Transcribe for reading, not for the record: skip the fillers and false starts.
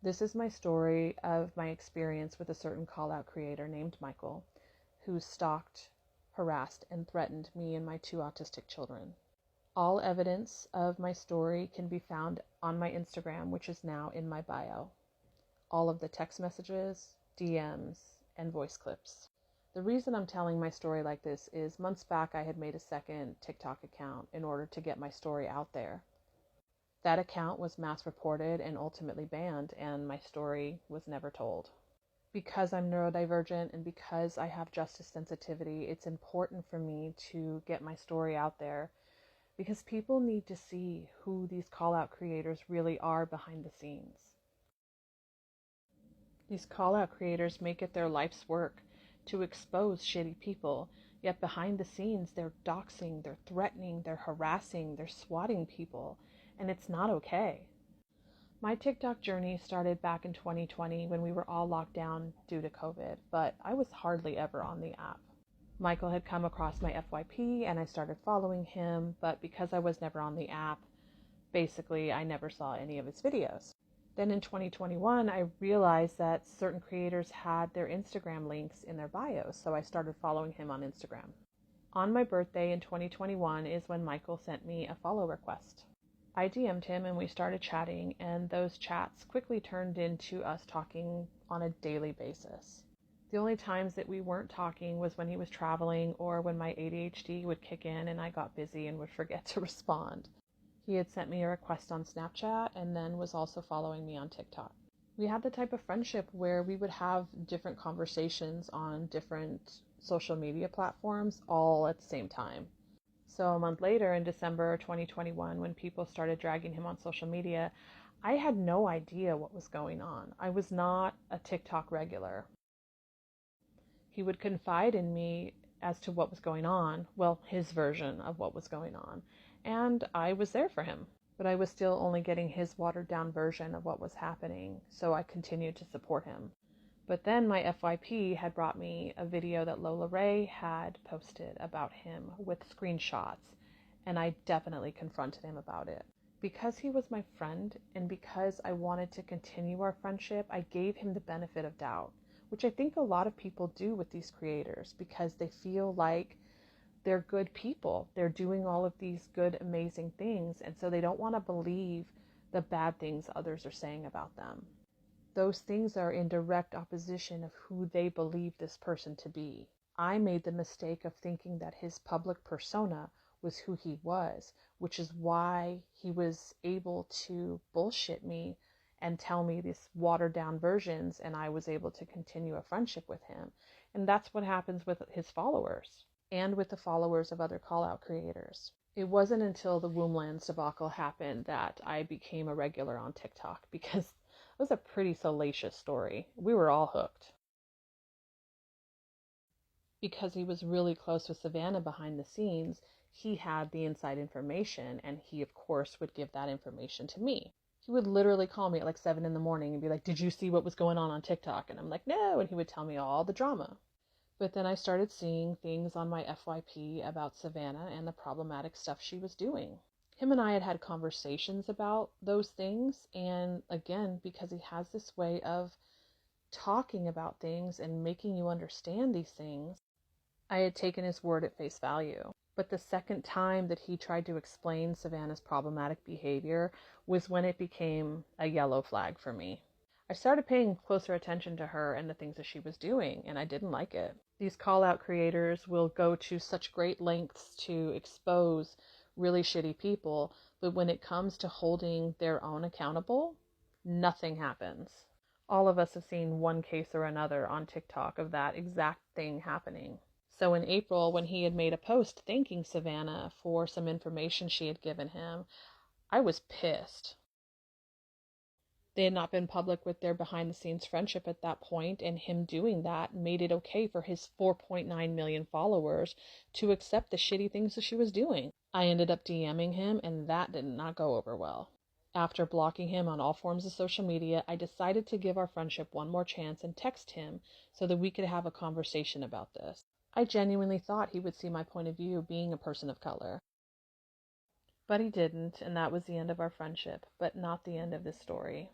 This is my story of my experience with a certain call-out creator named Michael, who stalked, harassed, and threatened me and my 2 autistic children. All evidence of my story can be found on my Instagram, which is now in my bio. All of the text messages, DMs, and voice clips. The reason I'm telling my story like this is months back I had made a second TikTok account in order to get my story out there. That account was mass reported and ultimately banned, and my story was never told. Because I'm neurodivergent and because I have justice sensitivity, it's important for me to get my story out there because people need to see who these call-out creators really are behind the scenes. These call-out creators make it their life's work to expose shitty people, yet behind the scenes they're doxing, they're threatening, they're harassing, they're swatting people, and it's not okay. My TikTok journey started back in 2020 when we were all locked down due to COVID, but I was hardly ever on the app. Michael had come across my FYP and I started following him, but because I was never on the app, basically I never saw any of his videos. Then in 2021, I realized that certain creators had their Instagram links in their bios, so I started following him on Instagram. On my birthday in 2021 is when Michael sent me a follow request. I DM'd him and we started chatting, and those chats quickly turned into us talking on a daily basis. The only times that we weren't talking was when he was traveling or when my ADHD would kick in and I got busy and would forget to respond. He had sent me a request on Snapchat and then was also following me on TikTok. We had the type of friendship where we would have different conversations on different social media platforms all at the same time. So a month later, in December 2021, when people started dragging him on social media, I had no idea what was going on. I was not a TikTok regular. He would confide in me as to what was going on, well, his version of what was going on, and I was there for him. But I was still only getting his watered down version of what was happening, so I continued to support him. But then my FYP had brought me a video that Lola Ray had posted about him with screenshots, and I definitely confronted him about it. Because he was my friend and because I wanted to continue our friendship, I gave him the benefit of doubt, which I think a lot of people do with these creators because they feel like they're good people. They're doing all of these good, amazing things, and so they don't want to believe the bad things others are saying about them. Those things are in direct opposition of who they believe this person to be. I made the mistake of thinking that his public persona was who he was, which is why he was able to bullshit me and tell me these watered down versions, and I was able to continue a friendship with him. And that's what happens with his followers and with the followers of other call-out creators. It wasn't until the Womblands debacle happened that I became a regular on TikTok because it was a pretty salacious story. We were all hooked. Because he was really close with Savannah behind the scenes, he had the inside information, and he, of course, would give that information to me. He would literally call me at like 7 a.m. and be like, "Did you see what was going on TikTok?" And I'm like, "No," and he would tell me all the drama. But then I started seeing things on my FYP about Savannah and the problematic stuff she was doing. Him and I had had conversations about those things, and again, because he has this way of talking about things and making you understand these things, I had taken his word at face value. But the second time that he tried to explain Savannah's problematic behavior was when it became a yellow flag for me. I started paying closer attention to her and the things that she was doing, and I didn't like it. These call-out creators will go to such great lengths to expose really shitty people, but when it comes to holding their own accountable, nothing happens. All of us have seen one case or another on TikTok of that exact thing happening. So in April, when he had made a post thanking Savannah for some information she had given him, I was pissed. They had not been public with their behind-the-scenes friendship at that point, and him doing that made it okay for his 4.9 million followers to accept the shitty things that she was doing. I ended up DMing him, and that did not go over well. After blocking him on all forms of social media, I decided to give our friendship one more chance and text him so that we could have a conversation about this. I genuinely thought he would see my point of view being a person of color. But he didn't, and that was the end of our friendship, but not the end of this story.